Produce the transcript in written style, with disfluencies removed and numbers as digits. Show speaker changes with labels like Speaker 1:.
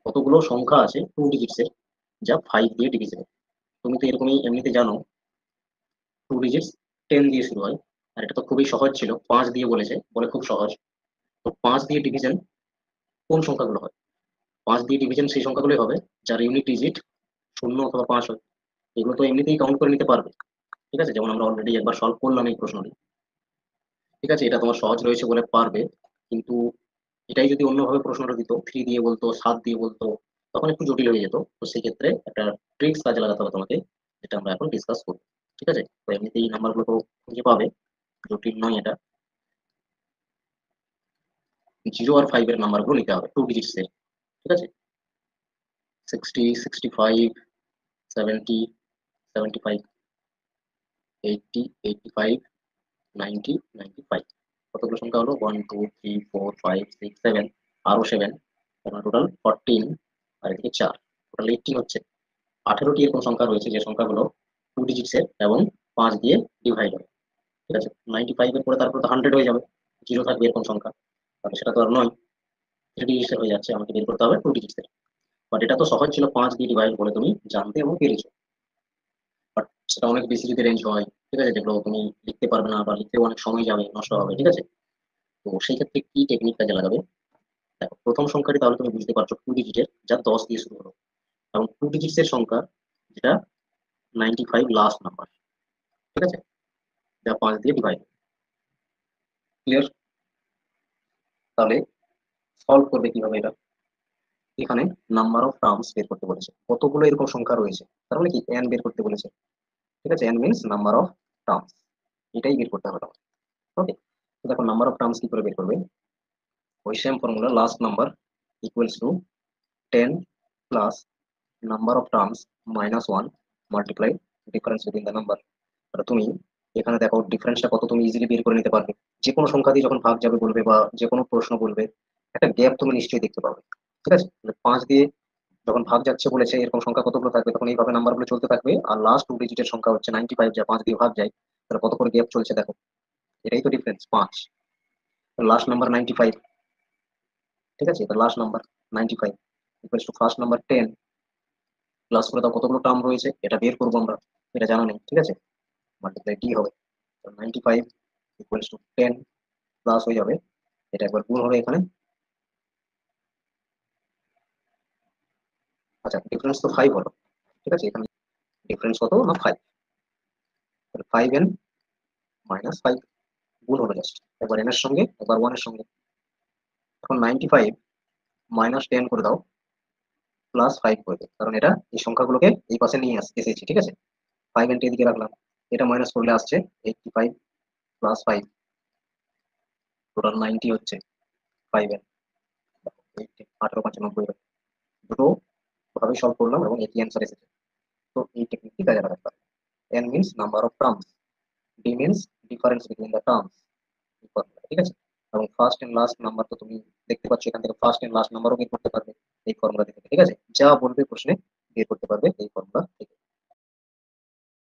Speaker 1: কতগুলো সংখ্যা আছে 2 ডিজিটস এর, যা 5 দিয়ে ডিভিজিবল। তুমি তো এরকমই এমনিতে জানো 2 ডিজিটস 10 দিয়ে শুরু হয়। আর এটা তো খুবই সহজ ছিল, 5 দিয়ে বলেছে বলে খুব সহজ। তো 5 দিয়ে ডিভিশন কোন সংখ্যাগুলো হয়? 5 দিয়ে ডিভিশন সেই সংখ্যাগুলোই হবে যার ইউনিট ডিজিট 0 অথবা 5 হয়। এগুলো তো এমনিতেই কাউন্ট করে নিতে পারবে। ঠিক আছে, যেমন আমরা অলরেডি একবার সলভ করলাম এই প্রশ্নটি। ঠিক আছে, এটা তোমার সহজ রয়েছে বলে পারবে। কিন্তু এটাই যদি অন্যভাবে প্রশ্নটা দিত, 3 দিয়ে বলতো, 7 দিয়ে বলতো, তখন একটু জটিল হয়ে যেত। তো সেক্ষেত্রে একটা ট্রিক্স কাজে লাগাতে হবে তোমাকে, যেটা আমরা এখন ডিসকাস করবো। ঠিক আছে, তো এমনিতেই নাম্বারগুলো তো খুঁজে পাবে, জটিল নয় এটা। 0 আর 5 এর নাম্বারগুলো নিতে হবে 2 ডিজিটস এর। ঠিক আছে, 60, 65, 70, 75, 80, 85, 90, 95। কতগুলো সংখ্যা হলো? 1 2 3 4 5 6 7, আরো 7, টোটাল 14। আর এদিকে 4, টোটাল 18 হচ্ছে। 18টি এরকম সংখ্যা রয়েছে যে সংখ্যাগুলো 2 ডিজিটস এর এবং 5 দিয়ে ডিভাইড হয়। ঠিক আছে, 95 এর পরে তারপর তো 100 হয়ে যাবে, জিরো থাকবে এরকম সংখ্যা। তাহলে সেটা তো আর নয়, 3 ডিজিটস এর হয়ে যাচ্ছে, আমাকে বের করতে হবে 2 ডিজিটস এর। বাট এটা তো সহজ ছিল, 5 দিয়ে ডিভাইড বলে তুমি জানতে এবং পেরেছো। বাট সেটা অনেক বেশি যদি রেঞ্জ হয়, ঠিক আছে, যেগুলো তুমি লিখতে পারবে না বা লিখতে অনেক সময় যাবে, নষ্ট হবে। ঠিক আছে, তো সেই ক্ষেত্রে কি টেকনিক কাজে লাগাবে? দেখো, প্রথম সংখ্যাটি তাহলে তুমি বুঝতে পারছো 2 ডিজিটের, যা 10 দিয়ে শুরু হলো, এবং 2 ডিজিটস এর সংখ্যা যেটা 95 লাস্ট নাম্বার। ঠিক আছে, যা 5 দিয়ে ডিভাইড। ক্লিয়ার? তাহলে সলভ করবে কিভাবে এটা? এখানে নাম্বার অফ টার্মস বের করতে বলেছে, কতগুলো এরকম সংখ্যা রয়েছে, তার মানে কি এন বের করতে বলেছে। ঠিক আছে, N means number of terms, এটাই বের করতে হবে তোমার। ওকে, তো দেখো নাম্বার অফ টার্মস কি করে বের করবে? ওই same formula, last number equals to 10 plus number of terms minus 1 multiply difference within the number. তুমি এখানে দেখো ডিফারেন্সটা কত, তুমি ইজিলি বের করে নিতে পারবে। যে কোনো সংখ্যা দিয়ে যখন ভাগ যাবে বলবে বা যে কোনো প্রশ্ন বলবে, একটা গ্যাপ তুমি নিশ্চয়ই দেখতে পাবে। ঠিক আছে, 5 দিয়ে যখন ভাগ যাচ্ছে বলেছে, এরকম সংখ্যা কতগুলো থাকবে, তখন এইভাবে নাম্বারগুলো চলতে থাকবে। আর লাস্ট 2 ডিজিটের সংখ্যা হচ্ছে 95, যা 5 দিয়ে ভাগ যায়। তাহলে কত করে গ্যাপ চলছে দেখো, এটাই তো ডিফারেন্স 5। Last number 95। ঠিক আছে, এটা last number 95 equals to first number 10। Plus করে দাও, কতগুলো টার্ম রয়েছে এটা বের করবো আমরা, এটা জানা নেই। ঠিক আছে, মাল্টিপ্লাই ডি হবে। 95 ইকুয়ালস টু 10 প্লাস হয়ে যাবে, এটা একবার গুণ হবে এখানে। আচ্ছা, ডিফারেন্স তো 5 হলো। ঠিক আছে, এখানে ডিফারেন্স কত না 5। 5n মাইনাস 5 গুণ হলো জাস্ট, একবার n এর সঙ্গে একবার 1 এর সঙ্গে। এখন 95 মাইনাস 10 করে দাও, প্লাস 5 করে দাও, কারণ এটা এই সংখ্যাগুলোকে এই পাশে নিয়ে এসেছি। ঠিক আছে, 5n এদিকে রাখলাম, এটা মাইনাস করলে আসছে 85 প্লাস 5, টোটাল 90 হচ্ছে 5n। 18 5 90 দুটো ভাবে সলভ করলাম এবং একই অ্যান্সার এসেছে। তো এই টেকনিকটি কাজে লাগাতে পারে। n means number of terms, d means difference between the terms. ঠিক আছে, এবং ফার্স্ট এন্ড লাস্ট নাম্বার তো তুমি দেখতে পাচ্ছ, এখান থেকে ফার্স্ট এন্ড লাস্ট নাম্বারও বের করতে পারবে এই ফর্মুলা থেকে। ঠিক আছে, যা বলবে প্রশ্নে বের করতে পারবে এই ফর্মুলা থেকে।